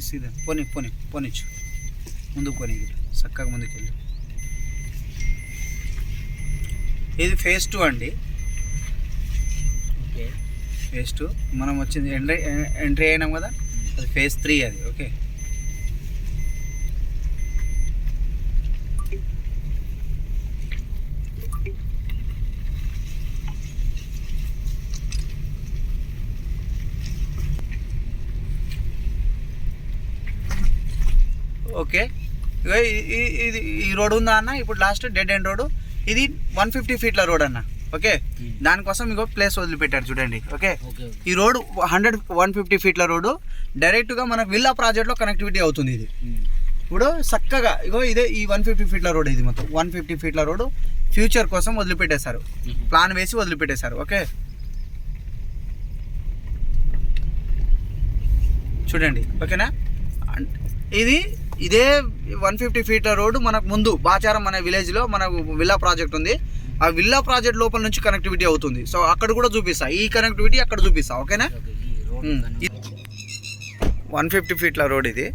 సీదా పోనిచ్చు ముందుకు పోనీ చక్కగా ముందుకు వెళ్ళి. ఇది ఫేజ్ 2 అండి. ఓకే, ఫేజ్ 2 మనం వచ్చింది ఎంట్రీ అయినాం కదా, అది ఫేజ్ 3 అది. Okay, okay. ఇది ఈ రోడ్ ఉందా అన్న, ఇప్పుడు లాస్ట్ డెడ్ ఎండ్ రోడ్. ఇది 150 ఫీట్ల రోడ్ అన్న. ఓకే, దానికోసం మీకు ప్లేస్ వదిలిపెట్టారు చూడండి. ఓకే, ఈ రోడ్ 150 ఫీట్ల రోడ్డు డైరెక్ట్గా మనకు విల్లా ప్రాజెక్ట్లో కనెక్టివిటీ అవుతుంది. ఇది ఇప్పుడు చక్కగా ఇదే ఈ 150 ఫీట్ల రోడ్. ఇది మొత్తం 150 ఫీట్ల రోడ్డు ఫ్యూచర్ కోసం వదిలిపెట్టేశారు, ప్లాన్ వేసి వదిలిపెట్టేశారు. ఓకే, చూడండి. ఓకేనా, ఇదే 150 ఫీట్ల రోడ్డు మనకు ముందు బాచారం అనే విలేజ్లో మనకు విల్లా ప్రాజెక్ట్ ఉంది. ఆ విల్లా ప్రాజెక్ట్ లోపల నుంచి కనెక్టివిటీ అవుతుంది. సో అక్కడ కూడా చూపిస్తా, ఈ కనెక్టివిటీ అక్కడ చూపిస్తా. ఓకేనా, 150 ఫీట్ల రోడ్ ఇది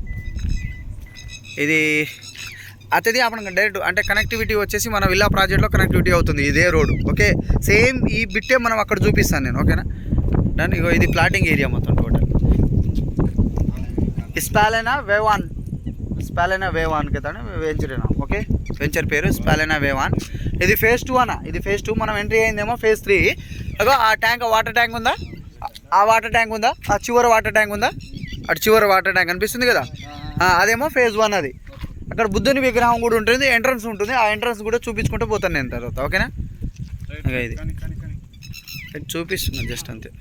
అతది అప్పుడు డైరెక్ట్ అంటే కనెక్టివిటీ వచ్చేసి మన విల్లా ప్రాజెక్ట్లో కనెక్టివిటీ అవుతుంది ఇదే రోడ్డు. ఓకే, సేమ్ ఈ బిట్టే మనం అక్కడ చూపిస్తాను నేను. ఓకేనా, దాని ఇది ప్లాటింగ్ ఏరియా మొత్తం టోటల్. స్పాలెనా వేవాన్ కదా వెంచరేనా. ఓకే, వెంచర్ పేరు స్పాలెనా వేవాన్. ఇది ఫేజ్ 2 అన్న. ఇది ఫేజ్ 2. మనం ఎంట్రీ అయిందేమో ఫేజ్ 3. అగో ఆ ట్యాంక్, వాటర్ ట్యాంక్ ఉందా, ఆ వాటర్ ట్యాంక్ ఉందా, ఆ చివరి వాటర్ ట్యాంక్ ఉందా, అటు చివరి వాటర్ ట్యాంక్ అనిపిస్తుంది కదా, అదేమో ఫేజ్ 1 అది. అక్కడ బుద్ధుని విగ్రహం కూడా ఉంటుంది, ఎంట్రన్స్ ఉంటుంది. ఆ ఎంట్రన్స్ కూడా చూపించుకుంటూ పోతాను నేను తర్వాత. ఓకేనా, ఇది చూపిస్తున్నాను జస్ట్ అంతే.